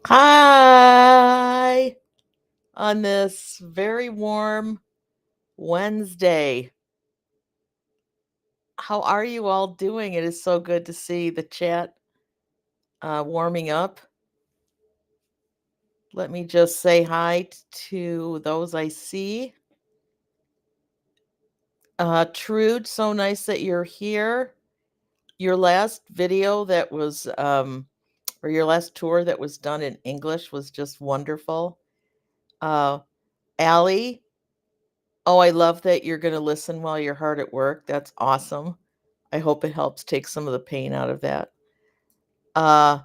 Hi, on this very warm Wednesday. How are you all doing? It is so good to see the chat warming up. Let me just say hi to those I see. Trude, so nice that you're here. Your last video that was, or your last tour that was done in English was just wonderful. Uh, Allie, oh, I love that you're going to listen while you're hard at work. That's awesome. I hope it helps take some of the pain out of that. Uh,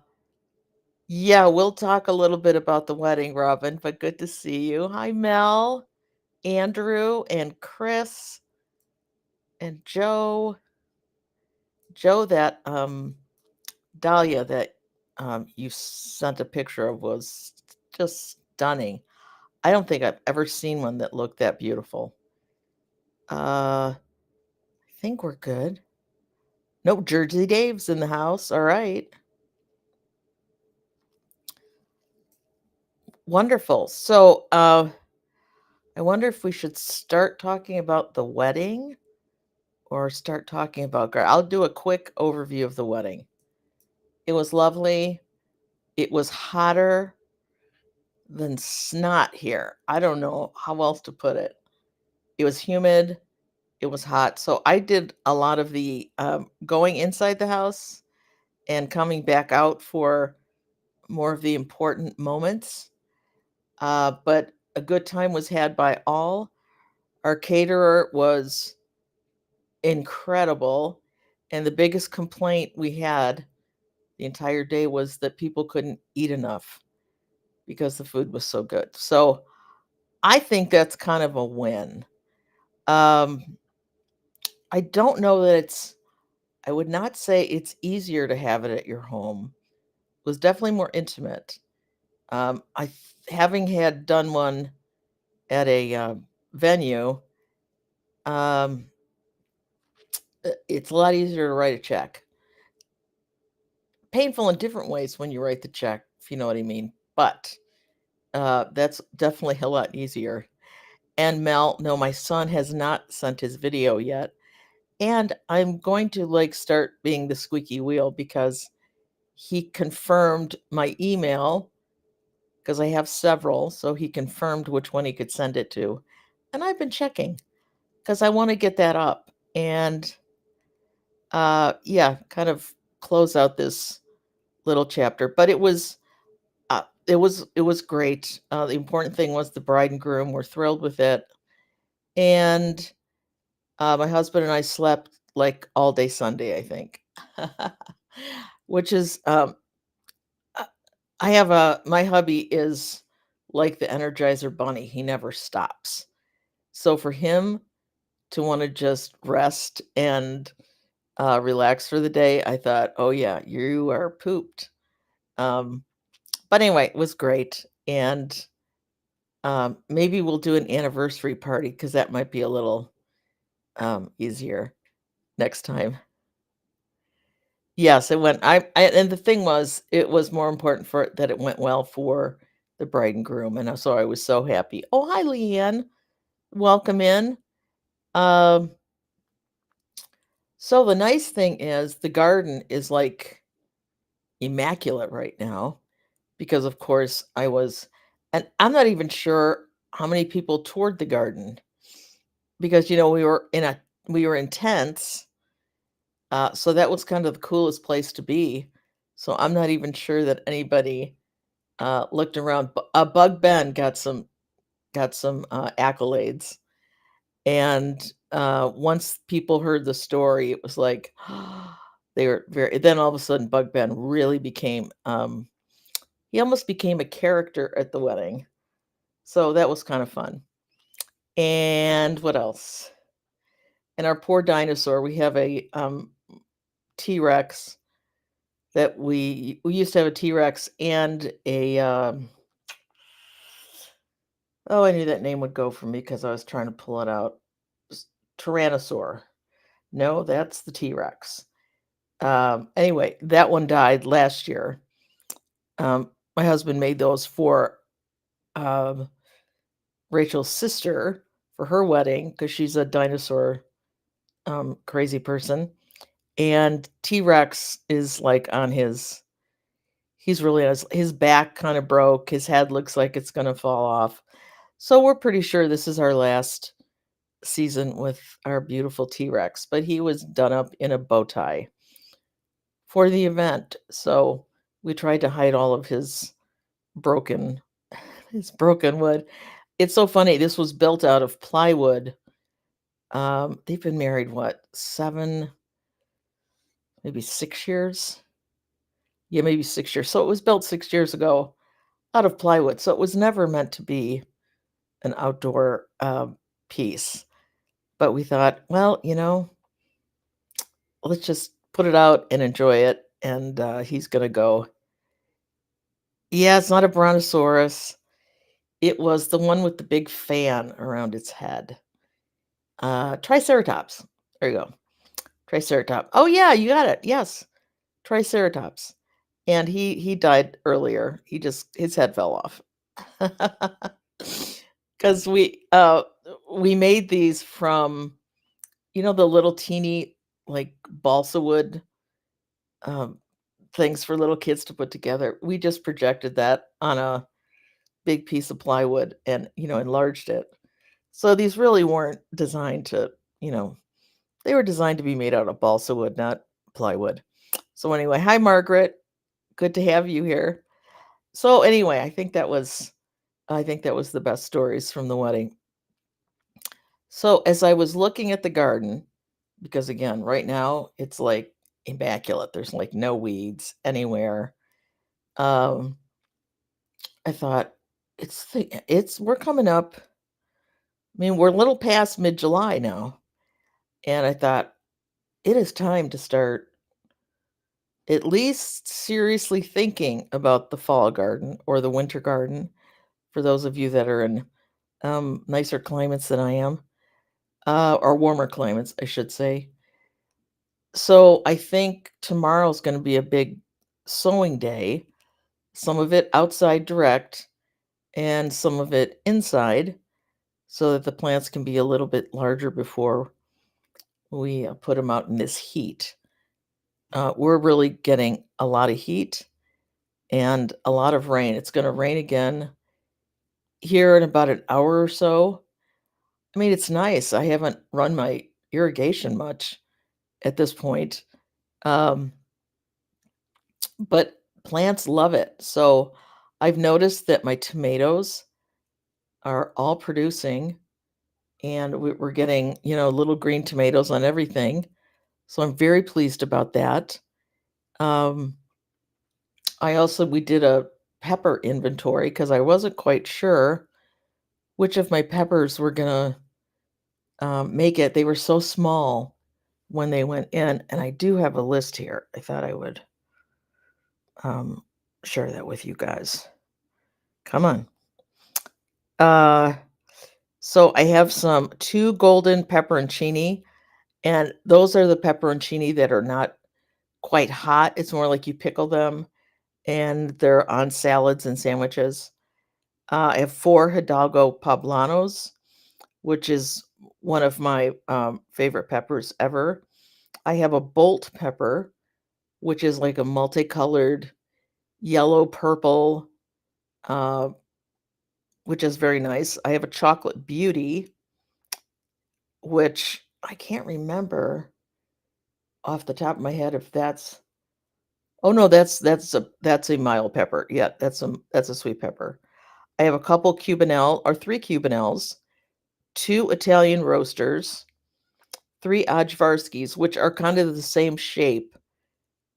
yeah, we'll talk a little bit about the wedding, Robin, but good to see you. Hi, Mel, Andrew, and Chris, and Joe. Joe, that Dahlia that you sent a picture of was just stunning. I don't think I've ever seen one that looked that beautiful. I think we're good. Nope, Jersey Dave's in the house. All right. Wonderful. So, I wonder if we should start talking about the wedding or start talking about I'll do a quick overview of the wedding. It was lovely. It was hotter than snot here. I don't know how else to put it. It was humid. It was hot. So I did a lot of the going inside the house and coming back out for more of the important moments. But a good time was had by all. Our caterer was incredible, and the biggest complaint we had the entire day was that people couldn't eat enough because the food was so good. So, I think that's kind of a win. Um, I don't know that I would not say it's easier to have it at your home. It was definitely more intimate. Having had done one at a, venue, um, it's a lot easier to write a check. Painful in different ways when you write the check, if you know what I mean, but, that's definitely a lot easier. And Mel, no, my son has not sent his video yet, and I'm going to, like, start being the squeaky wheel because he confirmed my email because I have several, so he confirmed which one he could send it to, and I've been checking because I wanna get that up and, yeah, kind of close out this little chapter, but it was great. The important thing was the bride and groom were thrilled with it, and, my husband and I slept, like, all day Sunday, I think. Which is, uh, I have a my hubby is like the Energizer Bunny, he never stops. So for him to wanna just rest and, relax for the day, I thought, "Oh, yeah, you are pooped." Um, but anyway, it was great, and maybe we'll do an anniversary party because that might be a little, easier next time. Yes, it went I and the thing was, it was more important for that it went well for the bride and groom, and so I was so happy. Oh, hi, Leanne. Welcome in. Um, so the nice thing is the garden is, like, immaculate right now because, of course, and I'm not even sure how many people toured the garden because, we were in tents. So that was kind of the coolest place to be. So I'm not even sure that anybody looked around. Bug Ben got some accolades, and once people heard the story, it was like they were very. Then all of a sudden, Bug Ben really became. He almost became a character at the wedding, so that was kind of fun. And what else? And our poor dinosaur. We have a T Rex that we used to have a T-Rex and a, oh, I knew that name would go for me because I was trying to pull it out. S Tyrannosaur. No, that's the T-Rex. Anyway, that one died last year. My husband made those for, um, Rachel's sister for her wedding because she's a dinosaur, crazy person, and T-Rex is, like, on he's really on his back kinda broke, his head looks like it's gonna fall off. So we're pretty sure this is our last season with our beautiful T-Rex, but he was done up in a bow tie for the event, so we tried to hide all of broken his broken wood. It's so funny, this was built out of plywood. They've been married, what, 7, maybe 6 years? Yeah, maybe 6 years. So it was built 6 years ago out of plywood, so it was never meant to be an outdoor, piece. But we thought, "Well, let's just put it out and enjoy it," and, he's gonna go. Yeah, it's not a brontosaurus. It was the one with the big fan around its head. Triceratops. There you go. Triceratops. Oh, yeah, you got it. Yes, Triceratops. And he died earlier. His head fell off. Because we made these from, the little teeny, like, balsa wood, um, things for little kids to put together. We just projected that on a big piece of plywood and, enlarged it. So these really weren't designed to, you know they were designed to be made out of balsa wood, not plywood. So anyway, hi, Margaret. Good to have you here. So anyway, I think that was the best stories from the wedding. So as I was looking at the garden, because again, right now it's like immaculate. There's like no weeds anywhere. Um, I thought we're coming up. I mean, we're a little past mid-July now, and I thought it is time to start at least seriously thinking about the fall garden or the winter garden for those of you that are in nicer climates than I am, or warmer climates, I should say. So I think tomorrow's going to be a big sowing day, some of it outside direct and some of it inside so that the plants can be a little bit larger before we put them out in this heat. We're really getting a lot of heat and a lot of rain. It's going to rain again here in about an hour or so. I mean, it's nice. I haven't run my irrigation much at this point, um, but plants love it. So I've noticed that my tomatoes are all producing, and we're getting, little green tomatoes on everything. So I'm very pleased about that. Um, we did a pepper inventory because I wasn't quite sure which of my peppers were gonna make it. They were so small when they went in, and I do have a list here. I thought I would um, share that with you guys. Come on. Uh, so I have some two golden pepperoncini, and those are the pepperoncini that are not quite hot. It's more like you pickle them, and they're on salads and sandwiches. I have four Hidalgo poblanos, which is one of my favorite peppers ever. I have a bolt pepper, which is like a multicolored yellow purple, uh, which is very nice. I have a chocolate beauty, which I can't remember off the top of my head if that's. Oh no, that's a mild pepper. Yeah, that's a sweet pepper. I have a couple Cubanelle or three Cubanelles, two Italian roasters, three Ajvarskis, which are kind of the same shape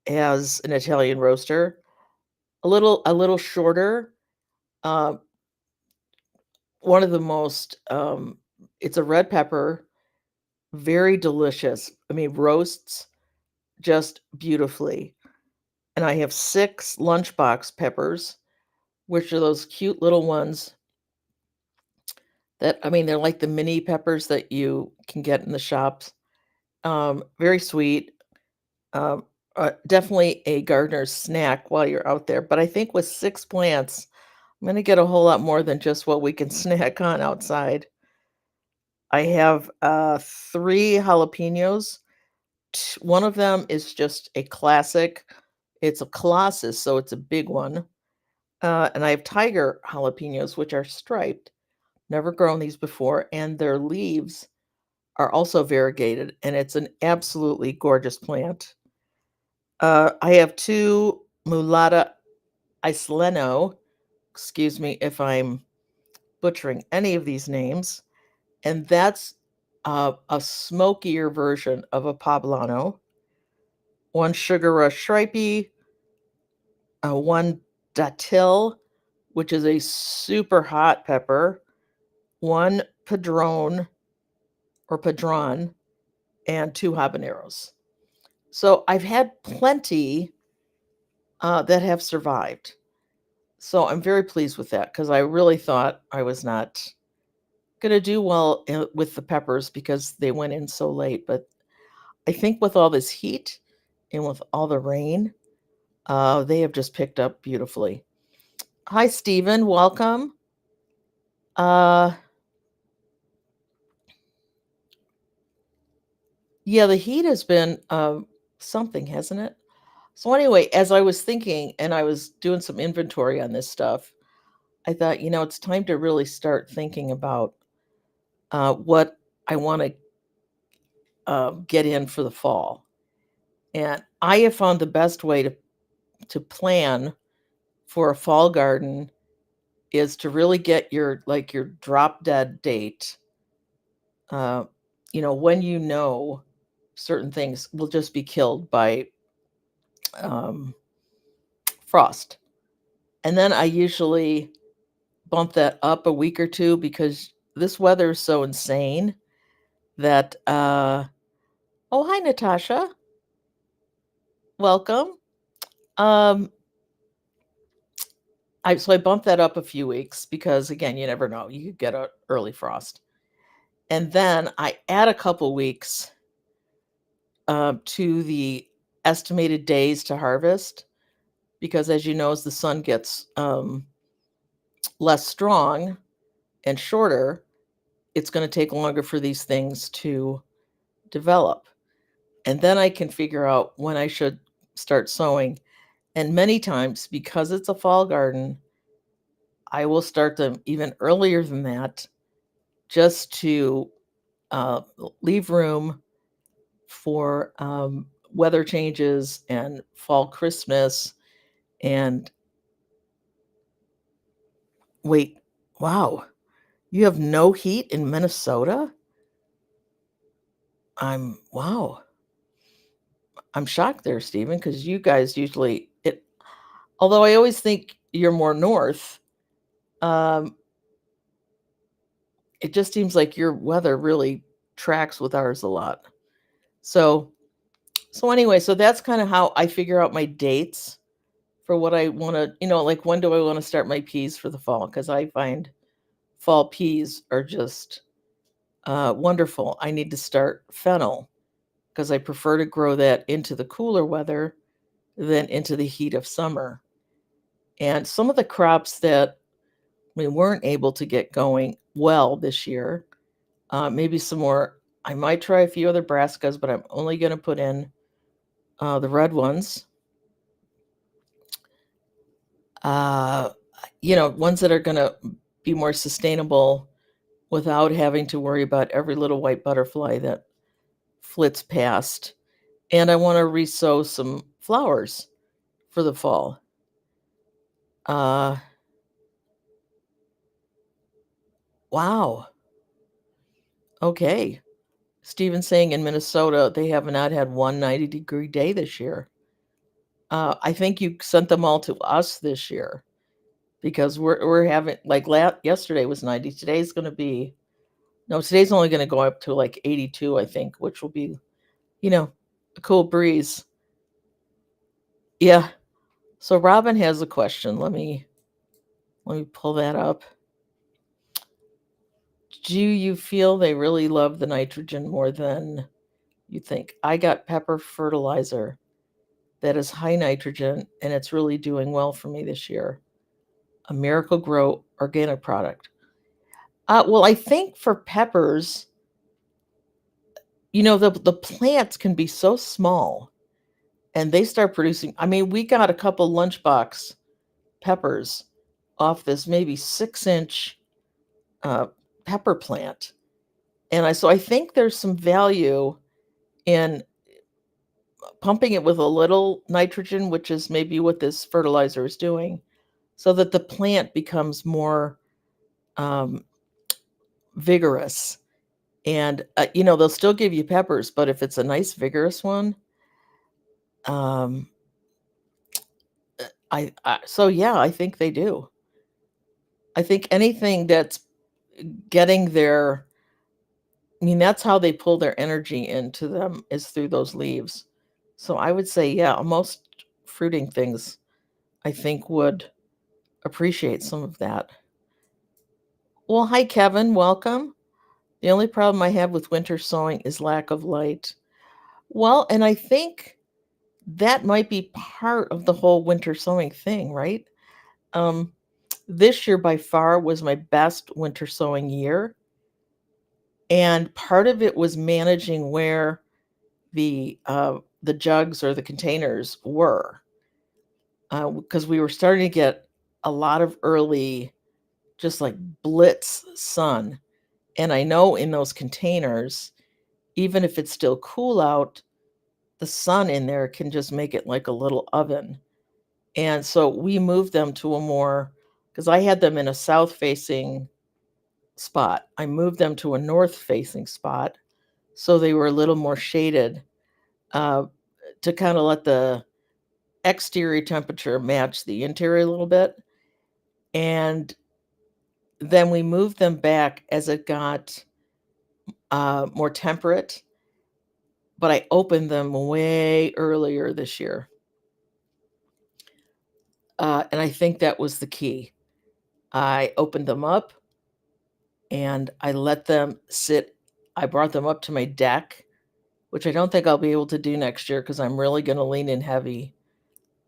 as an Italian roaster, a little shorter. Uh, one of the most it's a red pepper, very delicious. I mean, roasts just beautifully. And I have 6 lunchbox peppers, which are those cute little ones that I mean, they're like the mini peppers that you can get in the shops. Very sweet. Definitely a gardener's snack while you're out there, but I think with 6 plants, I'm gonna get a whole lot more than just what we can snack on outside. I have, 3 jalapenos. One of them is just a classic. It's a Colossus, so it's a big one. And I have tiger jalapenos, which are striped. Never grown these before, and their leaves are also variegated, and it's an absolutely gorgeous plant. I have 2 Mulata Isleno, excuse me if I'm butchering any of these names, and that's, a smokier version of a poblano. 1 Sugar Rush Stripey, 1 Datil, which is a super hot pepper, 1 Padron or Padron, and 2 habaneros. So I've had plenty, that have survived. So I'm very pleased with that because I really thought I was not gonna do well, with the peppers because they went in so late, but I think with all this heat and with all the rain, they have just picked up beautifully. Hi, Stephen, welcome. Uh, yeah, the heat has been, something, hasn't it? So anyway, as I was thinking and I was doing some inventory on this stuff, I thought, it's time to really start thinking about what I want to get in for the fall. And I have found the best way to plan for a fall garden is to really get your drop dead date. Uh, when certain things will just be killed by um, frost. And then I usually bump that up a week or two because this weather is so insane that oh, hi, Natasha. Welcome. Um, I bumped that up a few weeks because again, you never know. You could get a early frost. And then I add a couple weeks to the estimated days to harvest because as you know, as the sun gets less strong and shorter, it's going to take longer for these things to develop. And then I can figure out when I should start sowing. And many times, because it's a fall garden, I will start them even earlier than that just to uh, leave room for weather changes and fall Christmas. And wait, wow, you have no heat in Minnesota? Wow. I'm shocked there, Stephen, because you guys usually although I always think you're more north, um, it just seems like your weather really tracks with ours a lot. So anyway, so that's kind of how I figure out my dates for what I want to, like when do I want to start my peas for the fall? Because I find fall peas are just wonderful. I need to start fennel because I prefer to grow that into the cooler weather than into the heat of summer. And some of the crops that we weren't able to get going well this year, maybe some more. I might try a few other brassicas, but I'm only going to put in the red ones. Uh, ones that are going to be more sustainable without having to worry about every little white butterfly that flits past. And I want to resow some flowers for the fall. Uh, wow. Okay. Steven's saying in Minnesota, they have not had one 90-degree day this year. I think you sent them all to us this year because we're having like yesterday was 90. Today's going to be no, today's only going to go up to like 82, I think, which will be, a cool breeze. Yeah. So Robin has a question. Let me pull that up. Do you feel they really love the nitrogen more than you think? I got pepper fertilizer that is high nitrogen, and it's really doing well for me this year. A Miracle Grow organic product. Well, I think for peppers, the plants can be so small, and they start producing. I mean, we got a couple lunchbox peppers off this maybe 6-inch uh, pepper plant, and I think there's some value in pumping it with a little nitrogen, which is maybe what this fertilizer is doing, so that the plant becomes more um, vigorous. And they'll still give you peppers, but if it's a nice vigorous one, um, so yeah, I think they do. I think anything that's getting their, I mean, that's how they pull their energy into them is through those leaves. So I would say, yeah, most fruiting things I think would appreciate some of that. Well, hi, Kevin. Welcome. The only problem I have with winter sowing is lack of light. Well, and I think that might be part of the whole winter sowing thing, right? Um, this year by far was my best winter sowing year. And part of it was managing where the jugs or the containers were, because we were starting to get a lot of early, just like blitz sun. And I know in those containers, even if it's still cool out, the sun in there can just make it like a little oven. And so we moved them to a more, because I had them in a south facing spot. I moved them to a north facing spot so they were a little more shaded, uh, to kind of let the exterior temperature match the interior a little bit. And then we moved them back as it got more temperate, but I opened them way earlier this year. And I think that was the key. I opened them up and I let them sit. I brought them up to my deck, which I don't think I'll be able to do next year because I'm really going to lean in heavy.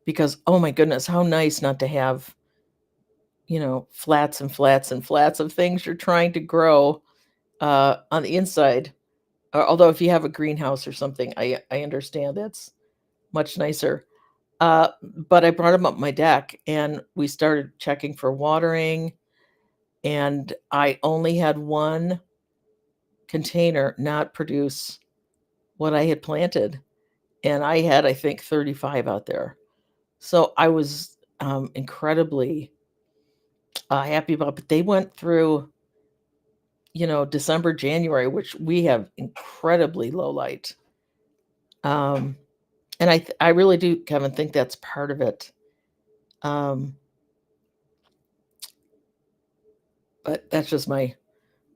Because, oh my goodness, how nice not to have, flats and flats and flats of things you're trying to grow on the inside. Although if you have a greenhouse or something, I understand that's much nicer. But I brought them up my deck and we started checking for watering. And I only had one container not produce what I had planted. And I had, I think, 35 out there. So I was incredibly happy about it. But they went through, December, January, which we have incredibly low light. And I really do, Kevin, think that's part of it. But that's just my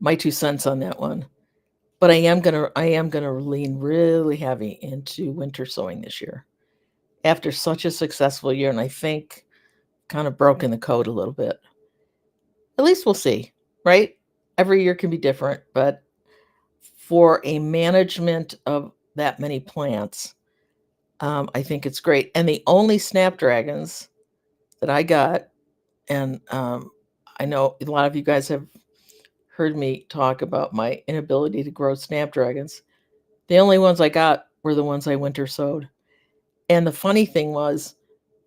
2 cents on that one. But I am gonna lean really heavy into winter sowing this year after such a successful year, and I think kind of broken the code a little bit. At least we'll see, right? Every year can be different, but for a management of that many plants, I think it's great. And the only snapdragons that I got, and I know a lot of you guys have heard me talk about my inability to grow snapdragons. The only ones I got were the ones I winter sowed. And the funny thing was,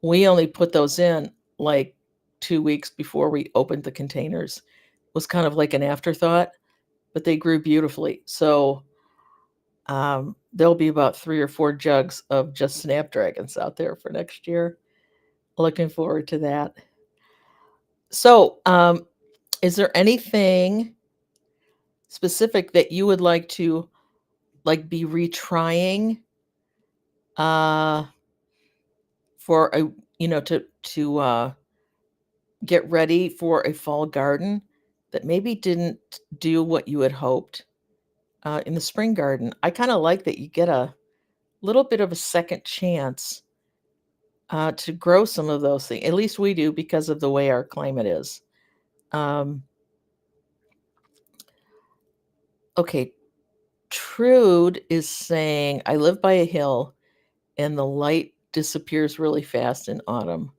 we only put those in like 2 weeks before we opened the containers. It was kind of like an afterthought, but they grew beautifully. So there'll be about 3 or 4 jugs of just snapdragons out there for next year. Looking forward to that. So, is there anything specific that you would like to be retrying uh for a to get ready for a fall garden that maybe didn't do what you had hoped in the spring garden? I kind of like that you get a little bit of a second chance to grow some of those things. At least we do because of the way our climate is. Um, okay, Trude is saying, I live by a hill and the light disappears really fast in autumn.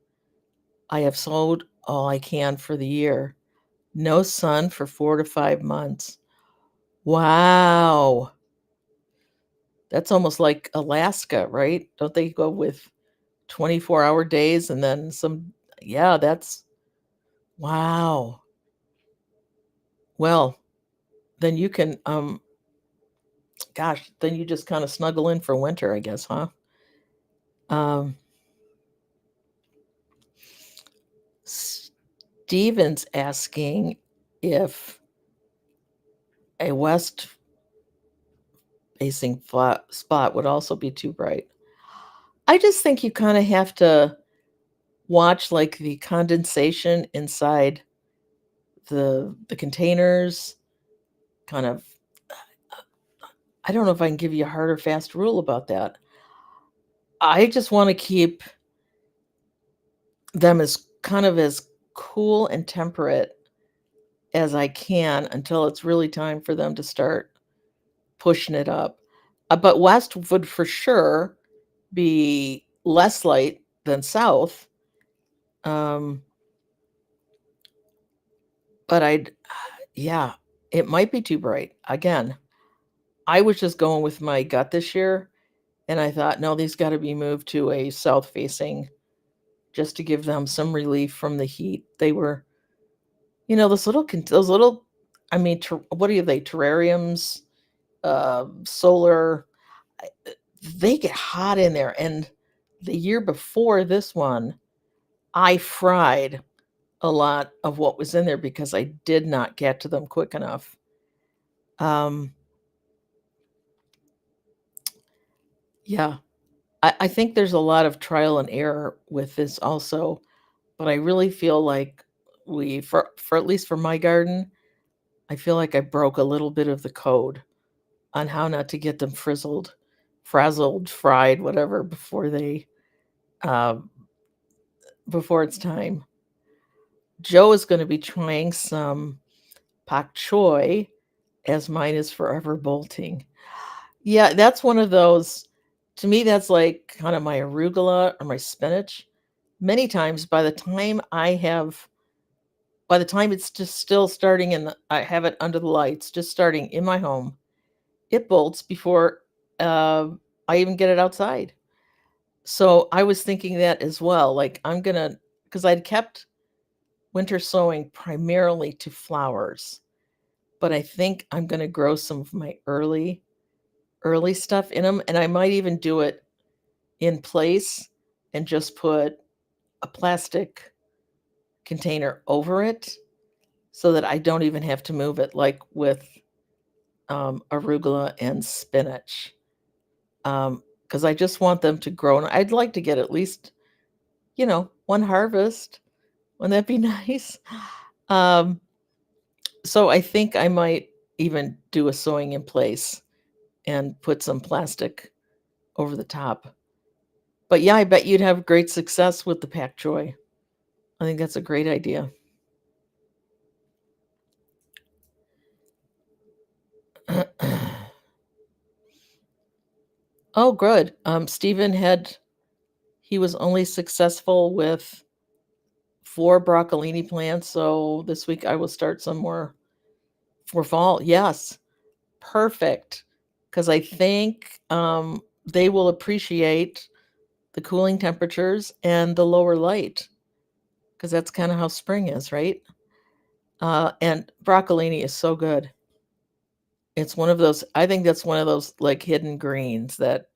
I have sowed all I can for the year. No sun for 4 to 5 months. Wow. That's almost like Alaska, right? Don't they go with 24-hour days and then some? Yeah, that's wow. Well, then you can, gosh, then you just kinda snuggle in for winter, I guess, huh? Um, Steven's asking if a west-facing flat spot would also be too bright. I just think you kinda have to watch, like, the condensation inside the containers, kind of. I don't know if I can give you a hard or fast rule about that. I just wanna keep them as kind of as cool and temperate as I can until it's really time for them to start pushing it up. But west would for sure be less light than south. Um, but yeah, it might be too bright. Again, I was just going with my gut this year, and I thought, no, these got to be moved to a south facing just to give them some relief from the heat. They were, those little, I mean, what are they? Terrariums, solar. They get hot in there. And the year before this one, I fried a lot of what was in there because I did not get to them quick enough. Um, yeah, I think there's a lot of trial and error with this also, but I really feel like for at least for my garden, I feel like I broke a little bit of the code on how not to get them frazzled, fried, whatever, um, before it's time. Joe is going to be trying some pak choi as mine is forever bolting. Yeah, that's one of those. To me, that's like kind of my arugula or my spinach. Many times, by the time it's just still starting I have it under the lights, just starting in my home, it bolts before uh, I even get it outside. So I was thinking that as well. Like because I'd kept winter sowing primarily to flowers, but I think I'm gonna grow some of my early stuff in them, and I might even do it in place and just put a plastic container over it so that I don't even have to move it like with, arugula and spinach. Because I just want them to grow, and I'd like to get at least, one harvest. Wouldn't that be nice? Um, so I think I might even do a sewing in place and put some plastic over the top. But yeah, I bet you'd have great success with the pak choi. I think that's a great idea. Oh, good. Stephen he was only successful with 4 broccolini plants, so this week I will start some more for fall. Yes, perfect. Because I think they will appreciate the cooling temperatures and the lower light, because that's kind of how spring is, right? And broccolini is so good. It's one of those, I think that's one of those like hidden greens that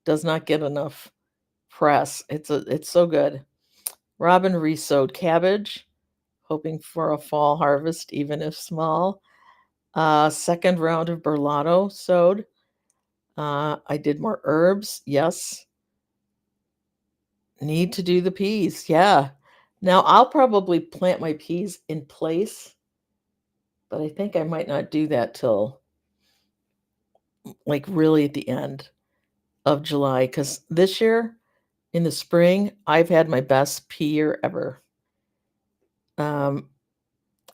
does not get enough press. It's so good. Robin resowed cabbage, hoping for a fall harvest, even if small. Second round of burlado sowed. I did more herbs. Yes. Need to do the peas. Yeah. Now I'll probably plant my peas in place, but I think I might not do that till like really at the end of July because this year in the spring, I've had my best pea year ever. Um,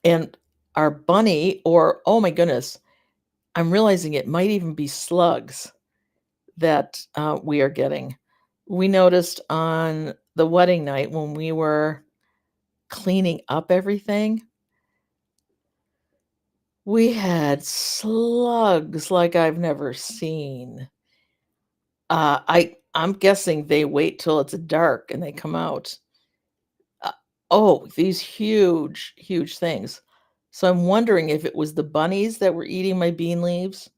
and our bunny, or oh my goodness, I'm realizing it might even be slugs that we are getting. we noticed on the wedding night when we were cleaning up everything, we had slugs like I've never seen. I'm guessing they wait till it's dark and they come out. Uh, oh, these huge, huge things. So I'm wondering if it was the bunnies that were eating my bean leaves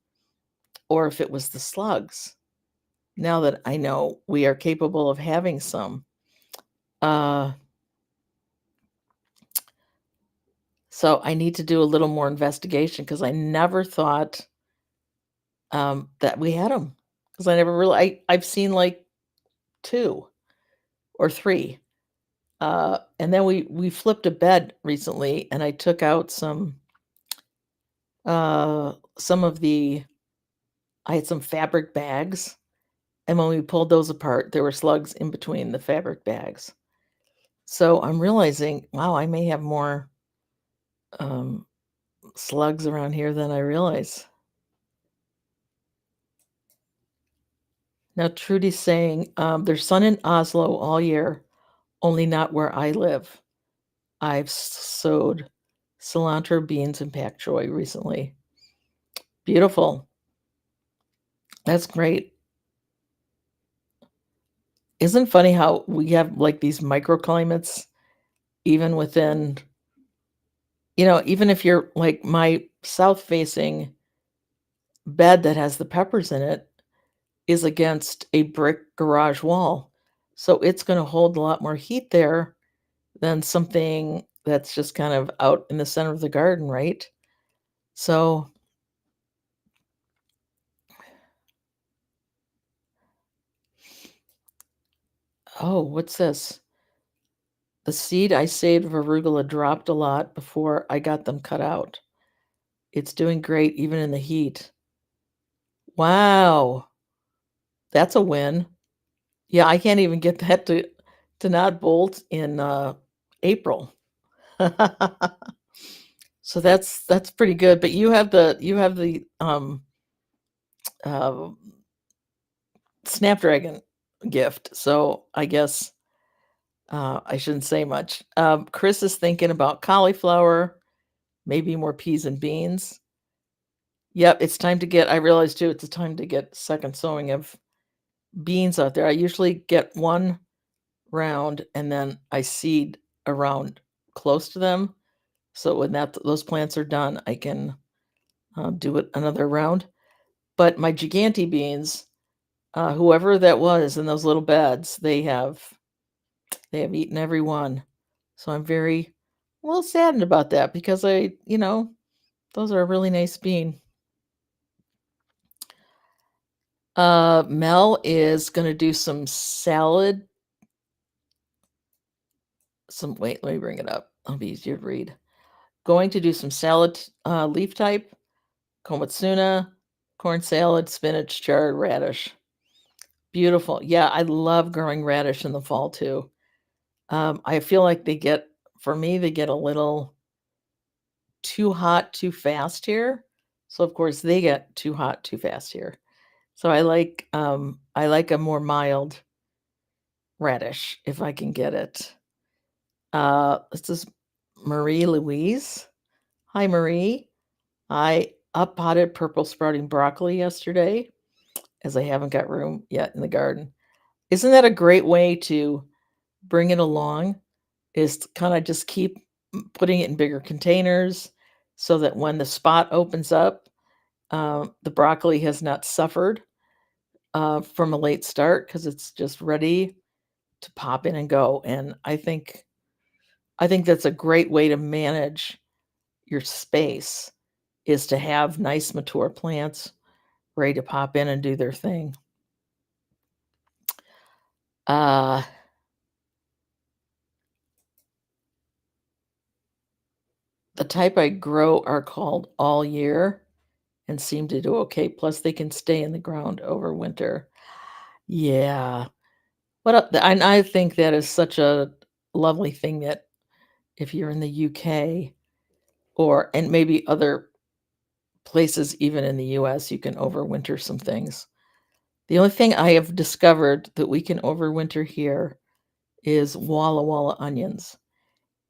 or if it was the slugs. Now that I know we are capable of having some. Uh, so I need to do a little more investigation because I never thought that we had them. Because I never really, I've seen like two or three. And then we flipped a bed recently, and I took out some of the I had some fabric bags, and when we pulled those apart, there were slugs in between the fabric bags. So I'm realizing, wow, I may have more um, slugs around here than I realize. Now, Trudy's saying there's sun in Oslo all year, only not where I live. I've sowed cilantro, beans, and pak choi recently. Beautiful. That's great. Isn't funny how we have like these microclimates even within, even if you're like my south facing bed that has the peppers in it is against a brick garage wall. So it's going to hold a lot more heat there than something that's just kind of out in the center of the garden, right? So, oh, what's this? The seed I saved of arugula dropped a lot before I got them cut out. It's doing great even in the heat. Wow, that's a win. Yeah, I can't even get that to not bolt in April. So that's pretty good. But you have the uh, Snapdragon gift. So I guess I shouldn't say much. Chris is thinking about cauliflower, maybe more peas and beans. Yep, it's time to get. I realized too, it's a time to get second sowing of beans out there. I usually get one round and then I seed around close to them. So when those plants are done, I can do it another round. But my giganti beans, whoever that was in those little beds, they have eaten every one. So I'm very a little saddened about that because those are a really nice bean. Mel is going to do some salad. Wait, let me bring it up. It'll be easier to read. Going to do some salad leaf type, komatsuna, corn salad, spinach, chard, radish. Beautiful. Yeah, I love growing radish in the fall too. I feel like for me, they get a little too hot too fast here. So of course they get too hot too fast here. So I like a more mild radish if I can get it. This is Marie Louise. Hi Marie. I up potted purple sprouting broccoli yesterday as I haven't got room yet in the garden. Isn't that a great way to bring it along? Is to kind of just keep putting it in bigger containers so that when the spot opens up, the broccoli has not suffered from a late start because it's just ready to pop in and go. And I think that's a great way to manage your space is to have nice mature plants ready to pop in and do their thing. Uh, the type I grow are called all year and seem to do okay. Plus, they can stay in the ground over winter. Yeah. And I think that is such a lovely thing that if you're in the UK and maybe other places, even in the US, you can overwinter some things. The only thing I have discovered that we can overwinter here is Walla Walla onions.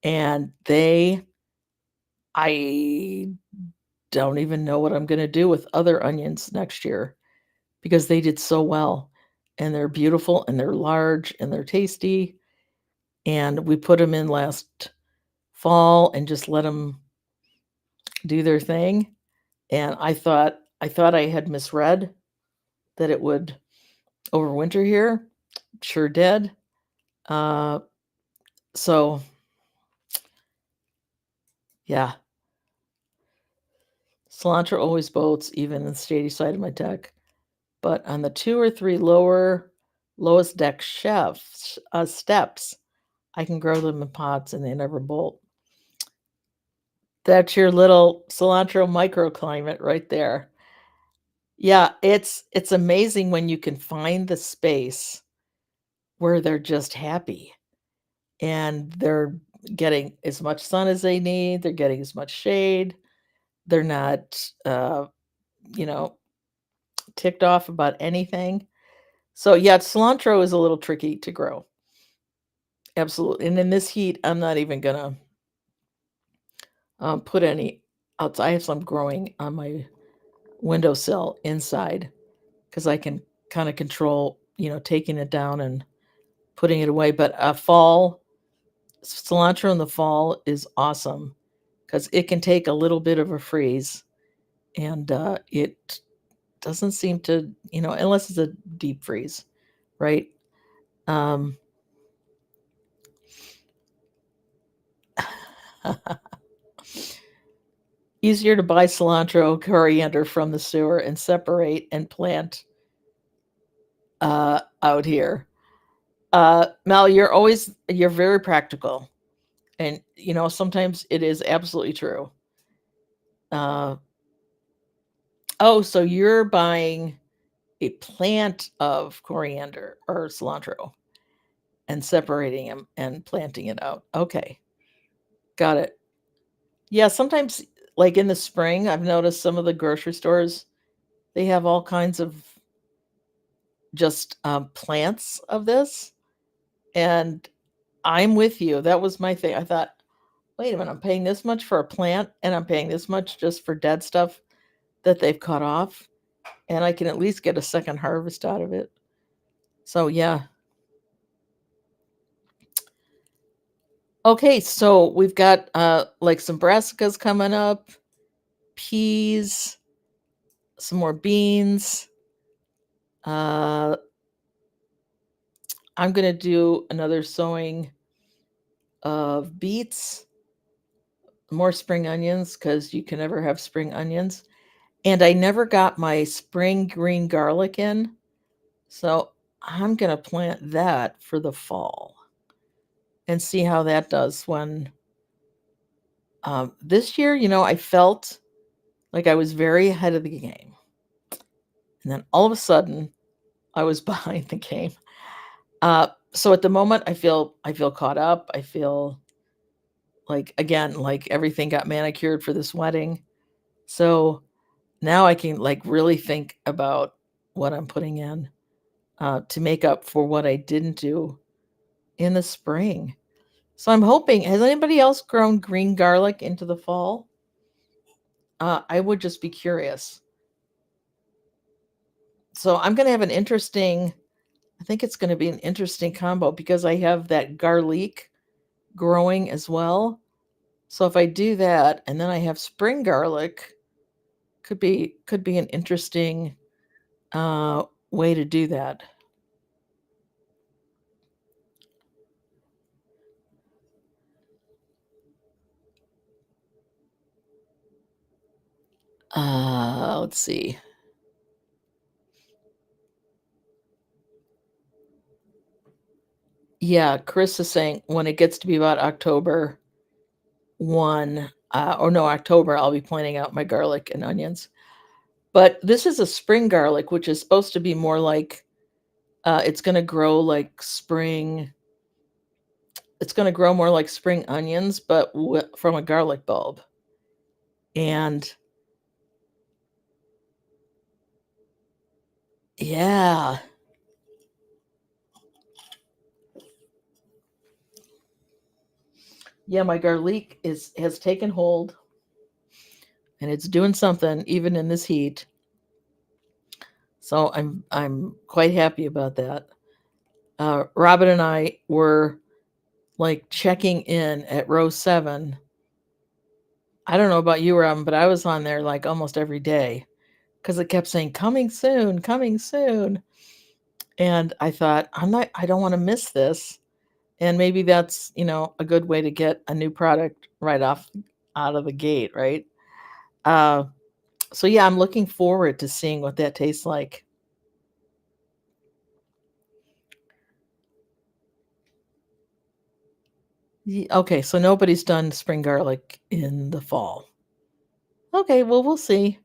And I don't even know what I'm going to do with other onions next year because they did so well. And they're beautiful and they're large and they're tasty. And we put them in last fall and just let them do their thing. And I thought I had misread that it would overwinter here. Sure did. Uh, so yeah, cilantro always boats, even in the shady side of my deck. But on the 2 or 3 lowest deck steps, I can grow them in pots and they never bolt. That's your little cilantro microclimate right there. Yeah, it's amazing when you can find the space where they're just happy and they're getting as much sun as they need, they're getting as much shade, they're not, you know, ticked off about anything. So, yeah, cilantro is a little tricky to grow. Absolutely, and in this heat, I'm not even gonna, put any outside. I have some growing on my windowsill inside because I can kinda control, taking it down and putting it away, but, fall cilantro in the fall is awesome because it can take a little bit of a freeze, and, it doesn't seem to, unless it's a deep freeze, right? Um Easier to buy cilantro, coriander from the sewer and separate and plant, out here. Mel, you're very practical, and, sometimes it is absolutely true. Uh, oh, so you're buying a plant of coriander or cilantro and separating them and planting it out. Okay, got it. Yeah, sometimes, like in the spring, I've noticed some of the grocery stores, they have all kinds of just, plants of this, and I'm with you. That was my thing. I thought, "Wait a minute, I'm paying this much for a plant, and I'm paying this much just for dead stuff that they've cut off, and I can at least get a second harvest out of it." So, yeah. Okay, so we've got, like, some brassicas coming up, peas, some more beans. Uh, I'm gonna do another sowing of beets, more spring onions because you can never have spring onions. And I never got my spring green garlic in, so I'm gonna plant that for the fall and see how that does when this year, I felt like I was very ahead of the game. And then all of a sudden, I was behind the game. So at the moment, I feel caught up. I feel like, again, like everything got manicured for this wedding. So now I can like really think about what I'm putting in to make up for what I didn't do in the spring. So I'm hoping, has anybody else grown green garlic into the fall? I would just be curious. So I'm going to have I think it's going to be an interesting combo because I have that garlic growing as well. So if I do that and then I have spring garlic, could be an interesting way to do that. Let's see. Yeah, Chris is saying when it gets to be about October 1, or no, October, I'll be planting out my garlic and onions. But this is a spring garlic, which is supposed to be more like it's going to grow like spring. It's going to grow more like spring onions, but from a garlic bulb. And Yeah. Yeah, my garlic is has taken hold and it's doing something even in this heat. So I'm quite happy about that. Robin and I were like checking in at row 7. I don't know about you, Robin, but I was on there like almost every day because it kept saying coming soon, coming soon. And I thought, I don't want to miss this. And maybe that's, a good way to get a new product right off out of the gate, right? Uh, so yeah, I'm looking forward to seeing what that tastes like. Okay, so nobody's done spring garlic in the fall. Okay, well, we'll see.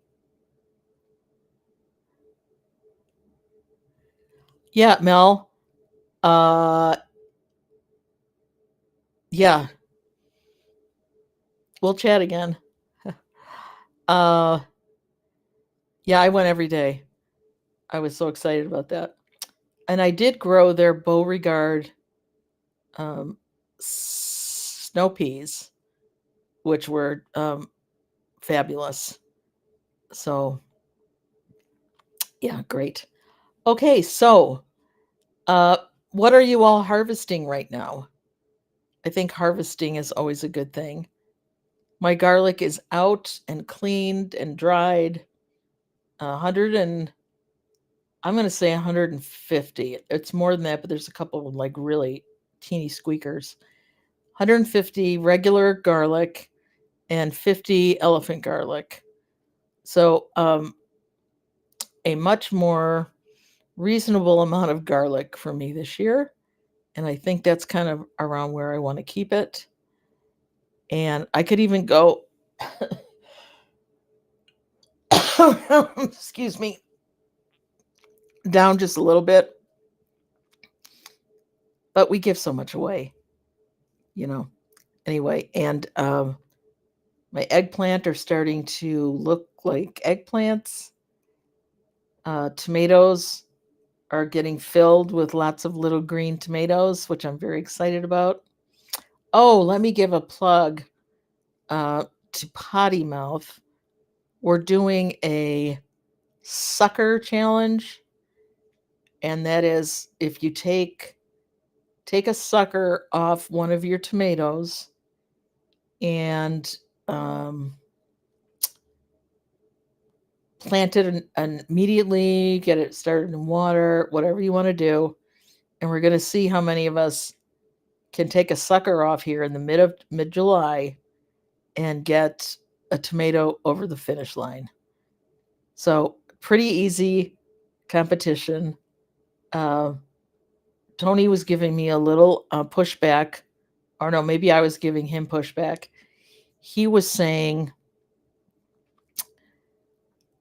Yeah, Mel. Uh, yeah, we'll chat again. Uh, yeah, I went every day. I was so excited about that. And I did grow their Beauregard um, snow peas, which were fabulous. So, yeah, great. Okay, so uh, what are you all harvesting right now? I think harvesting is always a good thing. My garlic is out and cleaned and dried. 100 and I'm going to say 150. It's more than that, but there's a couple of like really teeny squeakers. 150 regular garlic and 50 elephant garlic. So, a much more reasonable amount of garlic for me this year. And I think that's kind of around where I want to keep it. And I could even go, excuse me, down just a little bit. But we give so much away, you know. Anyway, and my eggplant are starting to look like eggplants. Tomatoes are getting filled with lots of little green tomatoes, which I'm very excited about. Oh, let me give a plug to Potty Mouth. We're doing a sucker challenge, and that is if you take a sucker off one of your tomatoes and um, plant it and immediately get it started in water, whatever you want to do. And we're going to see how many of us can take a sucker off here in the mid July and get a tomato over the finish line. So pretty easy competition. Uh, Tony was giving me a little pushback, or no, maybe I was giving him pushback. He was saying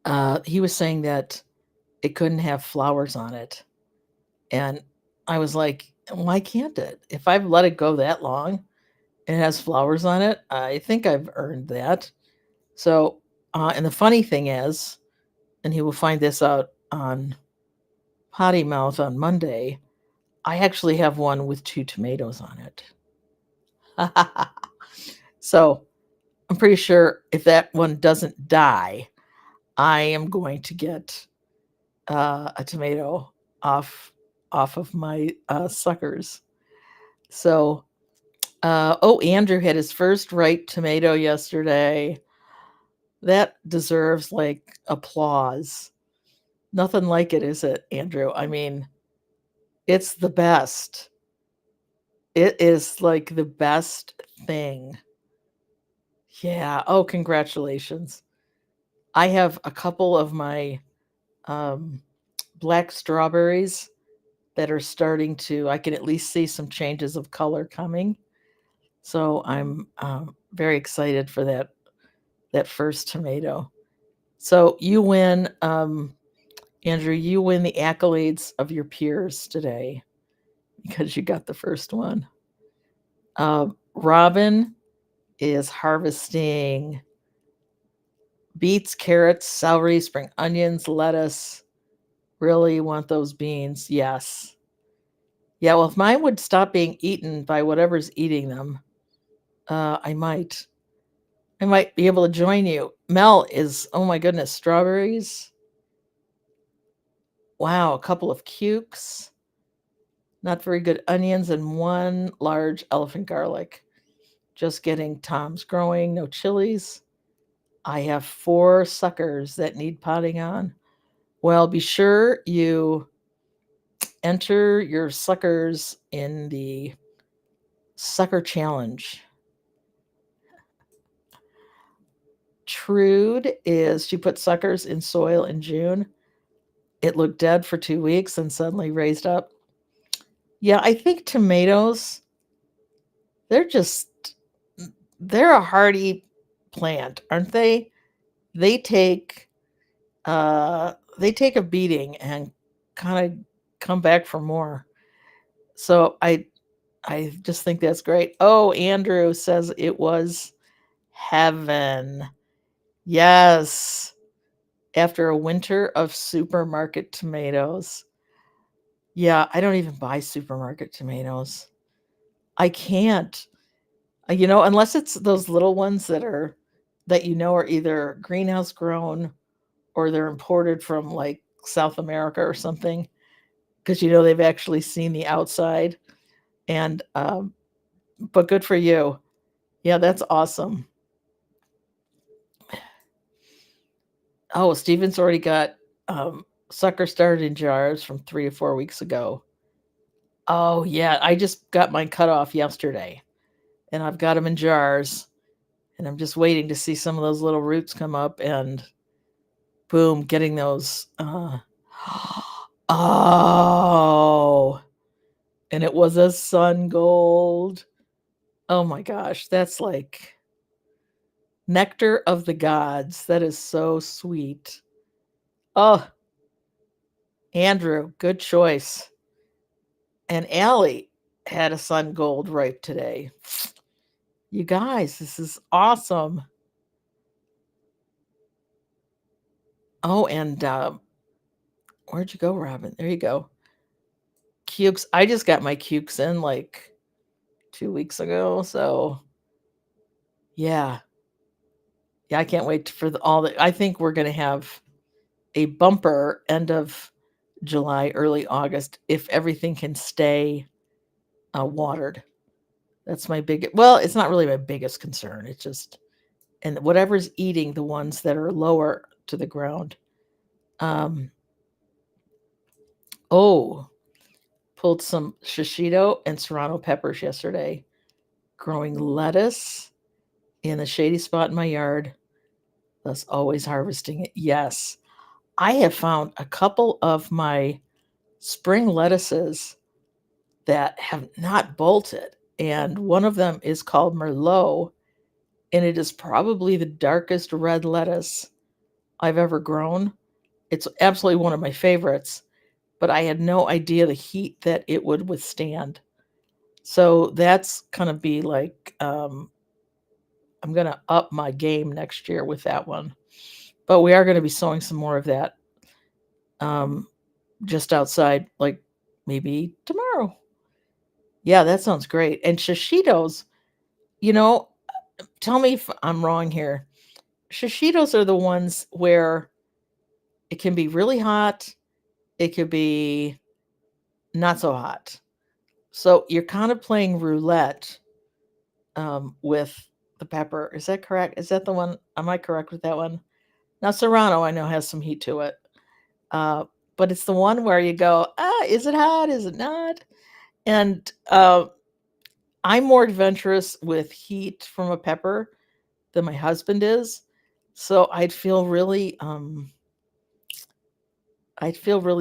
that it couldn't have flowers on it, and I was like, why can't it? If I've let it go that long and it has flowers on it, I think I've earned that. So, and the funny thing is, and he will find this out on Potty Mouth on Monday, I actually have one with 2 tomatoes on it. So I'm pretty sure if that one doesn't die, I am going to get a tomato off off of my suckers. So, oh, Andrew had his first ripe tomato yesterday. That deserves like applause. Nothing like it, is it, Andrew? I mean, it's the best. It is like the best thing. Yeah. Oh, congratulations. I have a couple of my um, black strawberries that are starting to, I can at least see some changes of color coming. So I'm very excited for that first tomato. So you win, Andrew. You win the accolades of your peers today because you got the first one. Robin is harvesting beets, carrots, celery, spring onions, lettuce, Really want those beans. Yes. Yeah, well, if mine would stop being eaten by whatever's eating them, I might. I might be able to join you. Mel is, oh my goodness, strawberries. Wow, a couple of cukes, not very good onions, and one large elephant garlic. Just getting Tom's growing, no chilies. I have 4 suckers that need potting on. Well, be sure you enter your suckers in the sucker challenge. Trude is she put suckers in soil in June. It looked dead for 2 weeks and suddenly raised up. Yeah, I think tomatoes, they're just they're a hardy plant, aren't they? They take they take a beating and kind of come back for more. So I just think that's great. Oh, Andrew says it was heaven. Yes. After a winter of supermarket tomatoes. Yeah, I don't even buy supermarket tomatoes. I can't. Unless it's those little ones that are either greenhouse grown or they're imported from like South America or something, because they've actually seen the outside. And but good for you. Yeah, that's awesome. Oh, Steven's already got sucker started in jars from 3 to 4 weeks ago. Oh yeah, I just got mine cut off yesterday, and I've got them in jars, and I'm just waiting to see some of those little roots come up, and boom, getting those. Oh, and it was a sun gold. Oh my gosh, that's like nectar of the gods. That is so sweet. Oh, Andrew, good choice. And Allie had a sun gold ripe today. You guys, this is awesome. Oh, and where'd you go, Robin? There you go. Cukes. I just got my cukes in like 2 weeks ago. So yeah. Yeah, I can't wait for all the. I think we're going to have a bumper end of July, early August, if everything can stay watered. That's my well, it's not really my biggest concern. It's just, and whatever's eating the ones that are lower to the ground. Um, oh, pulled some shishito and serrano peppers yesterday. Growing lettuce in a shady spot in my yard. Thus, always harvesting it. Yes, I have found a couple of my spring lettuces that have not bolted, and one of them is called Merlot, and it is probably the darkest red lettuce I've ever grown. It's absolutely one of my favorites, but I had no idea the heat that it would withstand. So that's gonna be like I'm gonna up my game next year with that one. But we are gonna be sowing some more of that um, just outside, like maybe tomorrow. Yeah, that sounds great. And shishitos, you know, tell me if I'm wrong here. Shishitos are the ones where it can be really hot, it could be not so hot. So you're kind of playing roulette with the pepper. Is that correct? Is that the one? Am I correct with that one? Now, Serrano, I know, has some heat to it. Uh, but it's the one where you go, is it hot? Is it not? And I'm more adventurous with heat from a pepper than my husband is. So I'd feel really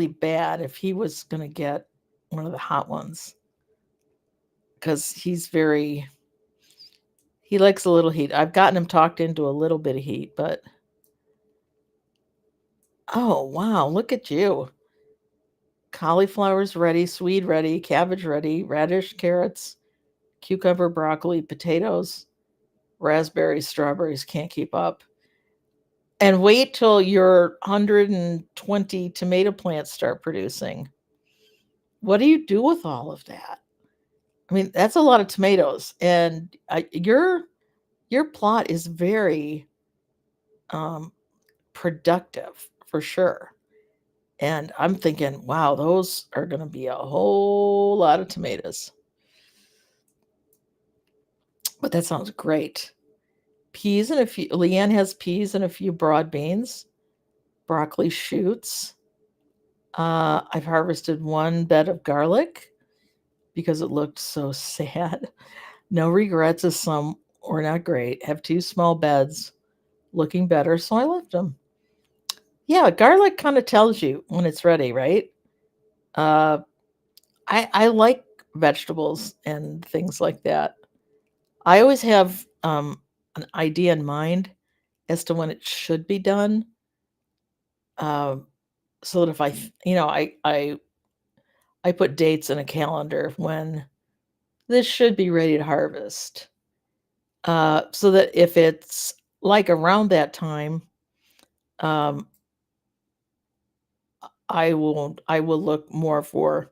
bad if he was going to get one of the hot ones, because he likes a little heat. I've gotten him talked into a little bit of heat, but oh wow, look at you. Cauliflower's ready, swede ready, cabbage ready, radish, carrots, cucumber, broccoli, potatoes, raspberries, strawberries. Can't keep up. And wait till your 120 tomato plants start producing. What do you do with all of that? I mean, that's a lot of tomatoes, and your plot is very um, productive for sure. And I'm thinking, wow, those are going to be a whole lot of tomatoes. But that sounds great. Peas and a few. Leanne has peas and a few broad beans, broccoli shoots. I've harvested one bed of garlic because it looked so sad. No regrets, as some were not great. Have two small beds looking better, so I left them. Yeah, garlic kind of tells you when it's ready, right? Uh, I like vegetables and things like that. I always have an idea in mind as to when it should be done, um, so that if I put dates in a calendar when this should be ready to harvest, so that if it's like around that time, um, I will look more for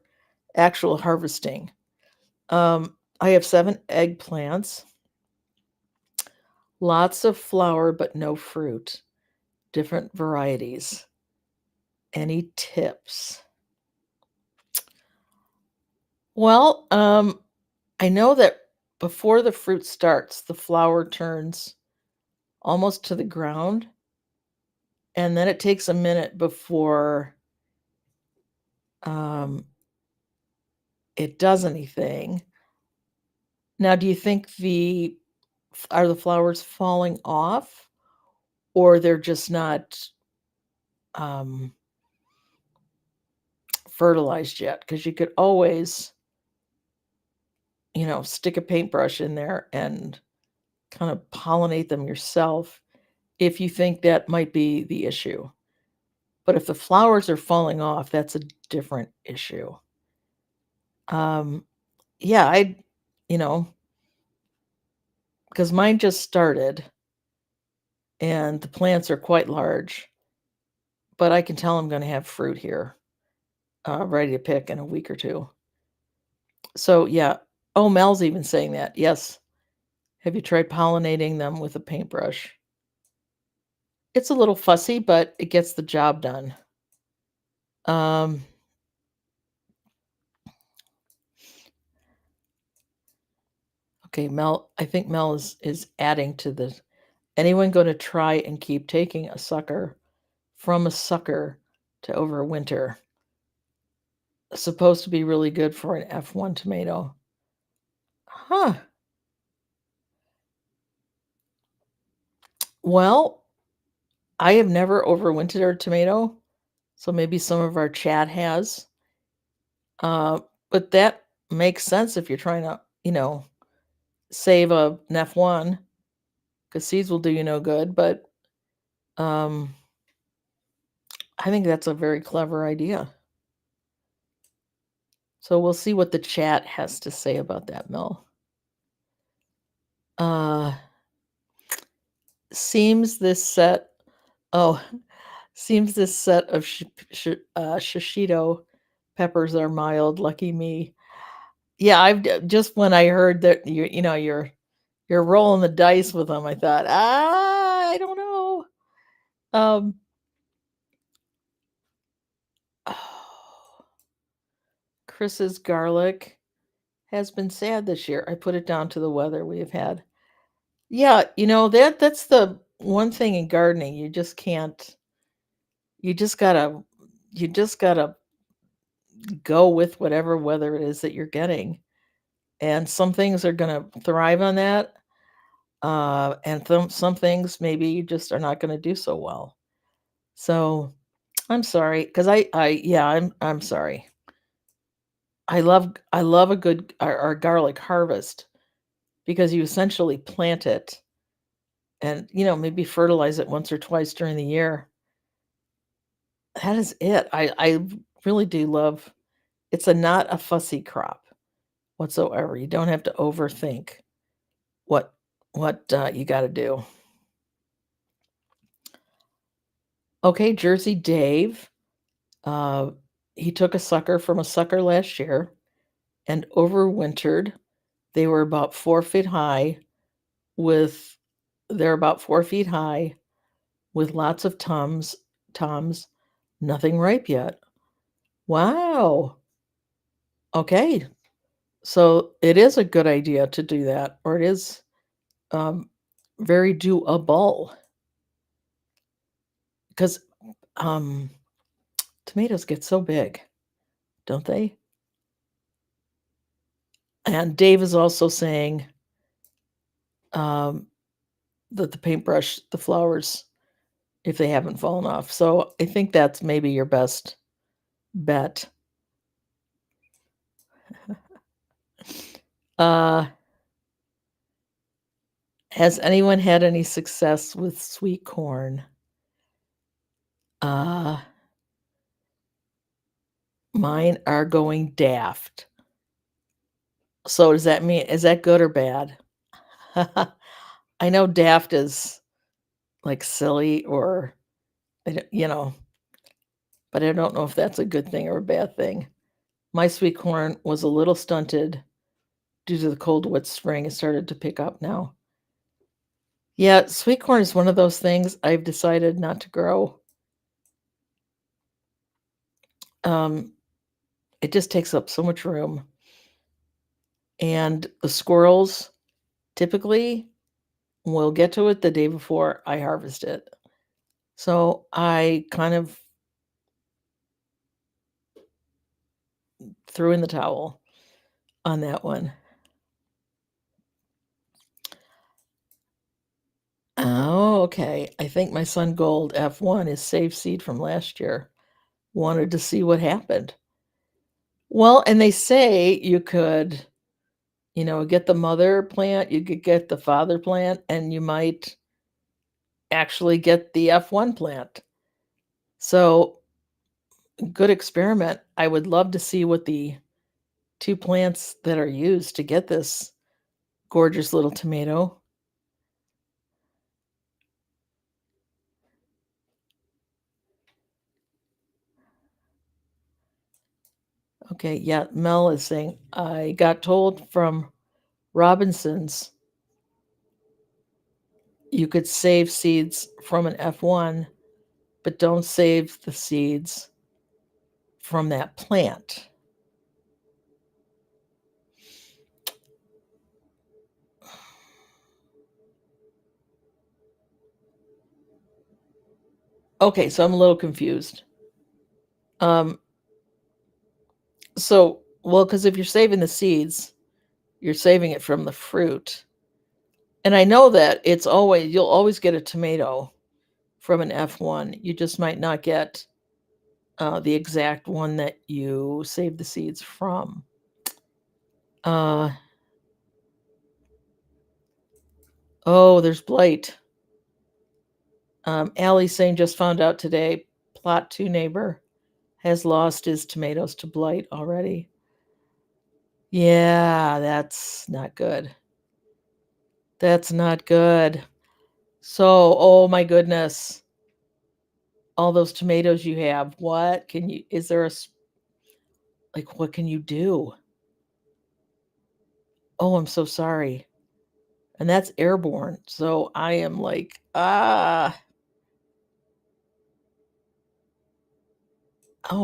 actual harvesting. I have 7 eggplants, lots of flower but no fruit, different varieties. Any tips? Well, I know that before the fruit starts, the flower turns almost to the ground, and then it takes a minute before um, it does anything. Now, do you think are the flowers falling off, or they're just not um, fertilized yet? Because you could always, stick a paintbrush in there and kind of pollinate them yourself if you think that might be the issue. But if the flowers are falling off, that's a different issue. Um, yeah, you know, because mine just started and the plants are quite large, but I can tell I'm going to have fruit here, ready to pick in a week or two. So, yeah. Oh, Mel's even saying that. Yes. Have you tried pollinating them with a paintbrush? It's a little fussy, but it gets the job done. Um, okay, Mel, I think Mel is adding to this. Anyone going to try and keep taking a sucker from a sucker to overwinter? Supposed to be really good for an F1 tomato. Huh. Well, I have never overwintered a tomato, so maybe some of our chat has. But that makes sense if you're trying to, save an F1, because seeds will do you no good. But um, I think that's a very clever idea. So we'll see what the chat has to say about that, Mel. Uh, seems this set. Oh, seems this set of shishito peppers are mild. Lucky me. Yeah, just when I heard that you're rolling the dice with them, I thought, I don't know. Um, oh, Chris's garlic has been sad this year. I put it down to the weather we have had. Yeah, that's the one thing in gardening. You just gotta you just gotta go with whatever weather it is that you're getting. And some things are gonna thrive on that. And some things maybe you just are not gonna do so well. So I'm sorry, because yeah, I'm sorry. I love a good our garlic harvest because you essentially plant it and maybe fertilize it once or twice during the year. That is it. I really do love. It's not a fussy crop whatsoever. You don't have to overthink what you got to do. Okay, Jersey Dave, uh, he took a sucker from a sucker last year and overwintered. They were about 4 feet high with they're about 4 feet high with lots of toms, nothing ripe yet. Wow. Okay. So it is a good idea to do that, or it is um, very doable because um, tomatoes get so big, don't they? And Dave is also saying um, that the paintbrush, the flowers, if they haven't fallen off. So I think that's maybe your best bet. Uh, has anyone had any success with sweet corn? Uh, mine are going daft. So does that mean is that good or bad? I know daft is like silly or but I don't know if that's a good thing or a bad thing. My sweet corn was a little stunted due to the cold, wet spring. It started to pick up now. Yeah, sweet corn is one of those things I've decided not to grow. Um, it just takes up so much room. And the squirrels typically will get to it the day before I harvest it. So I kind of threw in the towel on that one. Oh, okay. I think my son Gold F1 is saved seed from last year. Wanted to see what happened. Well, and they say you could, get the mother plant, you could get the father plant, and you might actually get the F1 plant. So, good experiment. I would love to see what the two plants that are used to get this gorgeous little tomato. Okay, yeah, Mel is saying, I got told from Robinson's you could save seeds from an F1, but don't save the seeds from that plant. Okay, so I'm a little confused. Um, well, because if you're saving the seeds, you're saving it from the fruit. And I know that you'll always get a tomato from an F1. You just might not get the exact one that you save the seeds from. Uh, oh, there's blight. Allie's saying just found out today, plot 2 neighbor has lost his tomatoes to blight already. Yeah, that's not good. That's not good. So, oh my goodness, all those tomatoes you have. Is there what can you do? Oh, I'm so sorry. And that's airborne. So I am like, oh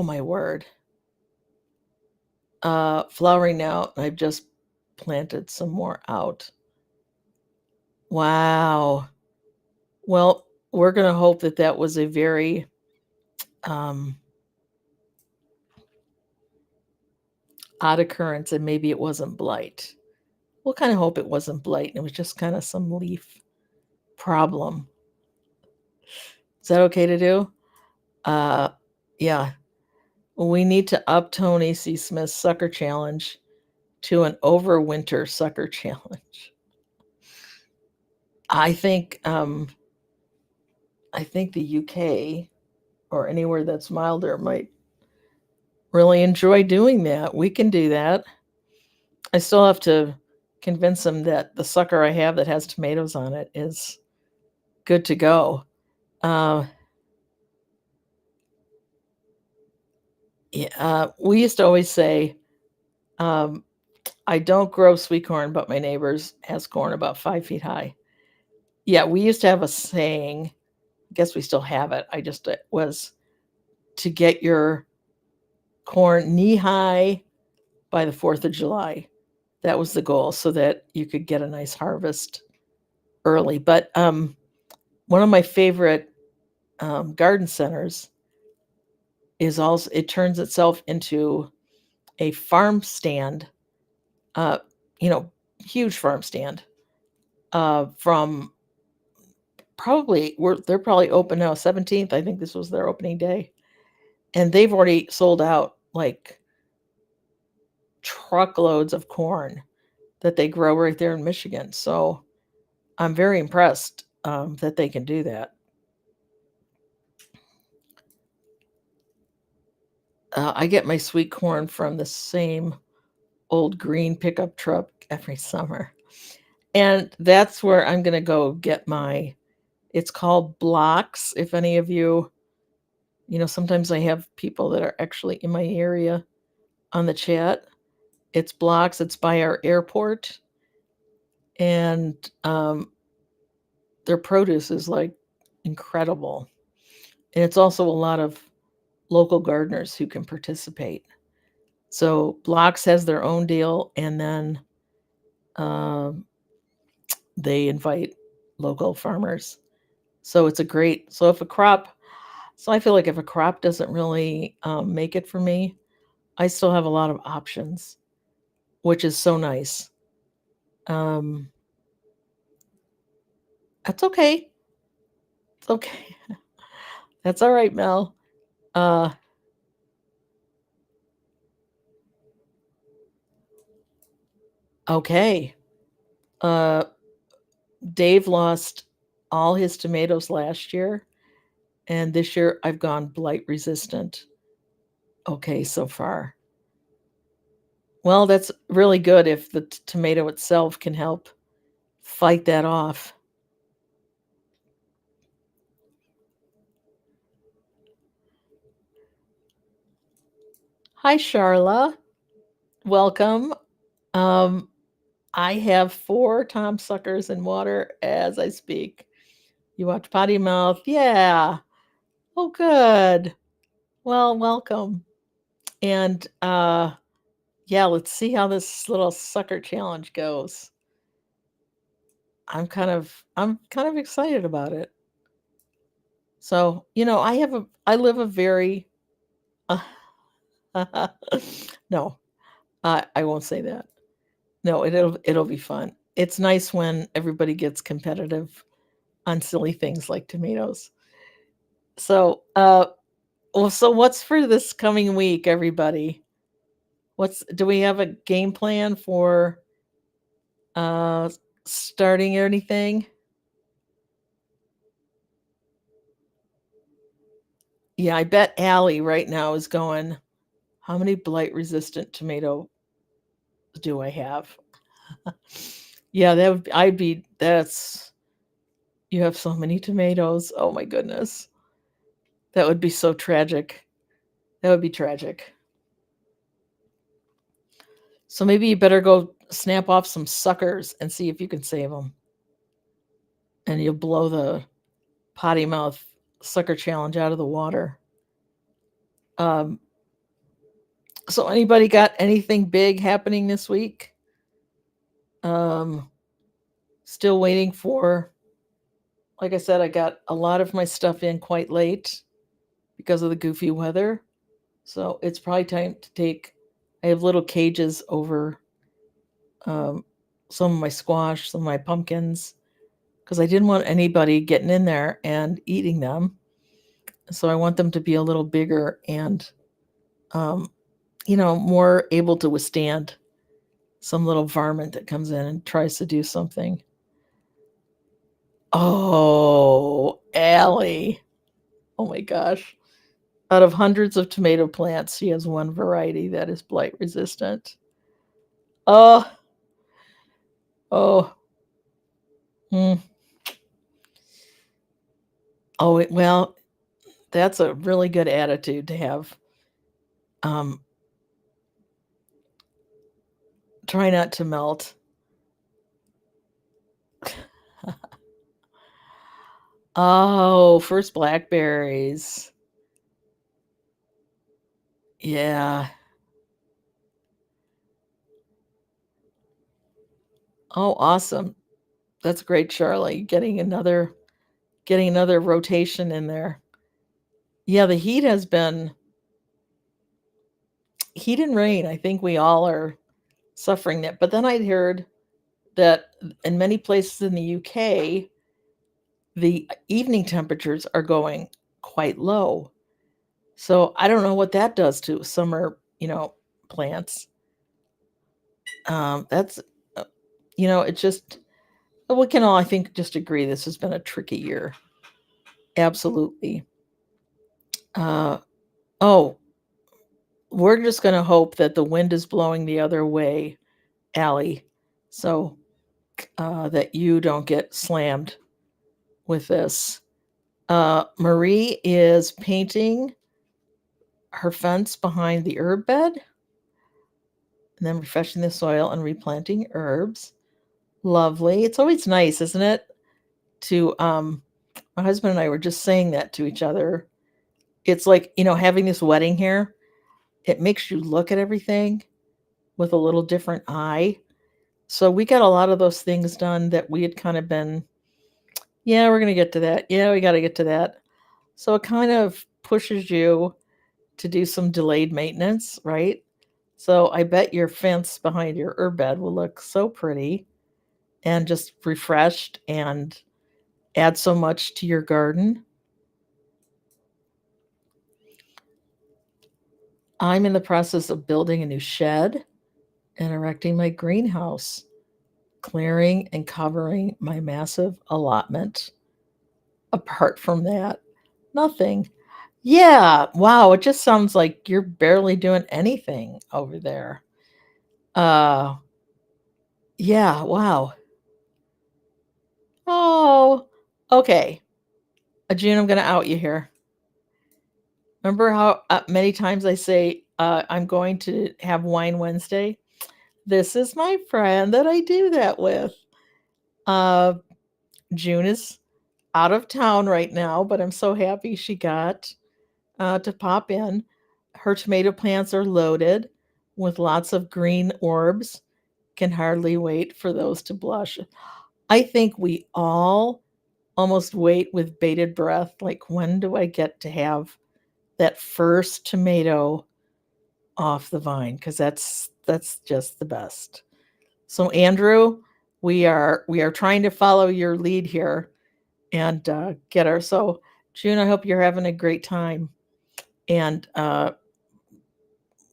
my word. Flowering now. I've just planted some more out. Wow. Well, we're going to hope that that was a very um, odd occurrence and maybe it wasn't blight. We'll kind of hope it wasn't blight and it was just kind of some leaf problem. Is that okay to do? Uh, yeah. We need to up Tony C. Smith's sucker challenge to an overwinter sucker challenge. I think the UK or anywhere that's milder might really enjoy doing that. We can do that. I still have to convince them that the sucker I have that has tomatoes on it is good to go. Uh, Yeah, we used to always say, um, I don't grow sweet corn, but my neighbors has corn about 5 feet high. Yeah, we used to have a saying, I guess we still have it. I just it was to get your corn knee high by the 4th of July. That was the goal so that you could get a nice harvest early. But one of my favorite garden centers is also, it turns itself into a farm stand, uh, you know, huge farm stand from they're probably open now 17th. I think this was their opening day. And they've already sold out like truckloads of corn that they grow right there in Michigan. So I'm very impressed that they can do that. I get my sweet corn from the same old green pickup truck every summer. And that's where I'm going to go get it's called blocks. If any of you, sometimes I have people that are actually in my area on the chat. It's blocks, it's by our airport. And their produce is like incredible. And it's also a lot of local gardeners who can participate. So Blocks has their own deal, and then um, they invite local farmers. So it's a great. So if a crop, so I feel like if a crop doesn't really make it for me, I still have a lot of options, which is so nice. Um, that's okay. It's okay. That's all right, Mel. Uh, okay. Uh, Dave lost all his tomatoes last year, and this year I've gone blight resistant. Okay, so far. Well, that's really good if the tomato itself can help fight that off. Hi, Charla. Welcome. Um, I have 4 Tom Suckers in water as I speak. You watch Potty Mouth? Yeah. Oh, good. Well, welcome. And yeah, let's see how this little sucker challenge goes. I'm kind of excited about it. So, I live a very uh, no, I won't say that. No, it'll be fun. It's nice when everybody gets competitive on silly things like tomatoes. So, so what's for this coming week, everybody? Do we have a game plan for uh starting anything? Yeah, I bet Allie right now is going, how many blight resistant tomato do I have? Yeah, that's you have so many tomatoes. Oh my goodness. That would be so tragic. That would be tragic. So maybe you better go snap off some suckers and see if you can save them. And you'll blow the potty mouth sucker challenge out of the water. Um, so anybody got anything big happening this week? Um, Still waiting for, like I said, I got a lot of my stuff in quite late because of the goofy weather. So it's probably time to I have little cages over um, some of my squash, some of my pumpkins, because I didn't want anybody getting in there and eating them. So I want them to be a little bigger and, um, more able to withstand some little varmint that comes in and tries to do something. Oh, Allie. Oh my gosh. Out of hundreds of tomato plants, she has one variety that is blight resistant. Oh, oh, mm. Well, that's a really good attitude to have. Um, try not to melt. Oh, first blackberries. Yeah. Oh, awesome. That's great, Charlie. Getting another rotation in there. Yeah, the heat has been heat and rain. I think we all are suffering that. But then I'd heard that in many places in the UK, the evening temperatures are going quite low. So I don't know what that does to summer, plants. That's, uh, it just, we can all, I think, just agree this has been a tricky year. Absolutely. Uh, oh, we're just going to hope that the wind is blowing the other way, Allie, so that you don't get slammed with this. Marie is painting her fence behind the herb bed, and then refreshing the soil and replanting herbs. Lovely. It's always nice, isn't it? To My husband and I were just saying that to each other. It's like, having this wedding here, it makes you look at everything with a little different eye. So we got a lot of those things done that we had kind of been, yeah, we're going to get to that. Yeah, we got to get to that. So it kind of pushes you to do some delayed maintenance, right? So I bet your fence behind your herb bed will look so pretty and just refreshed and add so much to your garden. I'm in the process of building a new shed and erecting my greenhouse, clearing and covering my massive allotment. Apart from that, nothing. Yeah, wow, it just sounds like you're barely doing anything over there. Uh, yeah, wow. Oh, okay. June, I'm going to out you here. Remember how many times I say I'm going to have Wine Wednesday? This is my friend that I do that with. Uh, June is out of town right now, but I'm so happy she got to pop in. Her tomato plants are loaded with lots of green orbs. Can hardly wait for those to blush. I think we all almost wait with bated breath. Like, when do I get to have that first tomato off the vine? Because that's just the best. So, Andrew, we are trying to follow your lead here and get her. So, June, I hope you're having a great time and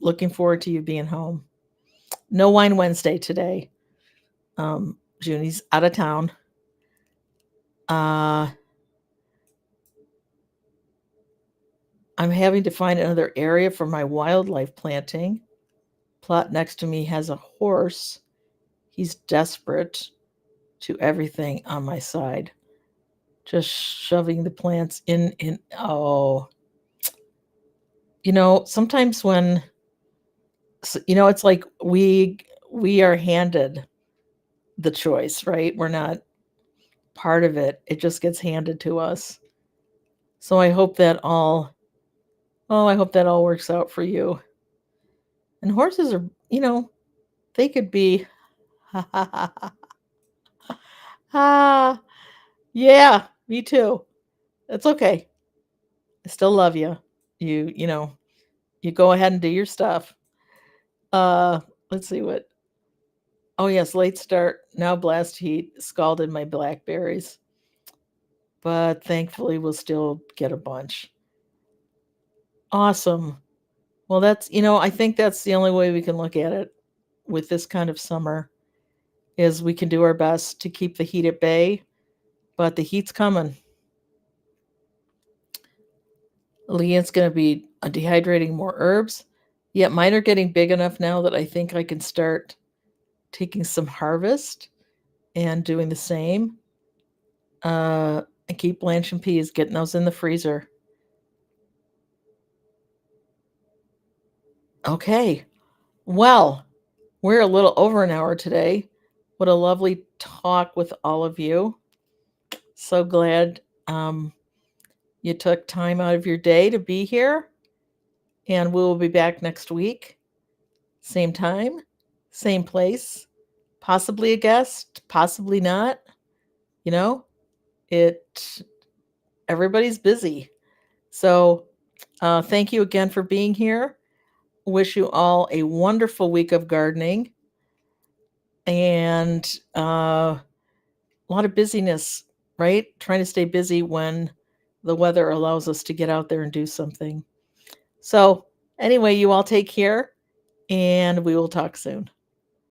looking forward to you being home. No Wine Wednesday today. Junie's out of town. Uh, I'm having to find another area for my wildlife planting. Plot next to me has a horse. He's desperate to everything on my side. Just shoving the plants in. Oh, sometimes when it's like we are handed the choice, right? We're not part of it. It just gets handed to us. So I hope that all works out for you. And horses are, they could be ah, yeah, me too. It's okay. I still love you. You go ahead and do your stuff. Uh, let's see what. Oh yes, late start. Now blast heat scalded my blackberries, but thankfully we'll still get a bunch. Awesome. Well, I think that's the only way we can look at it with this kind of summer is we can do our best to keep the heat at bay, but the heat's coming. Leanne's going to be dehydrating more herbs. Yet mine are getting big enough now that I think I can start taking some harvest and doing the same. And keep blanching peas, getting those in the freezer. Okay. Well, we're a little over an hour today. What a lovely talk with all of you. So glad you took time out of your day to be here. And we will be back next week. Same time, same place, possibly a guest, possibly not. You know, it everybody's busy. So thank you again for being here. Wish you all a wonderful week of gardening and a lot of busyness, right? Trying to stay busy when the weather allows us to get out there and do something. So, anyway, you all take care and we will talk soon.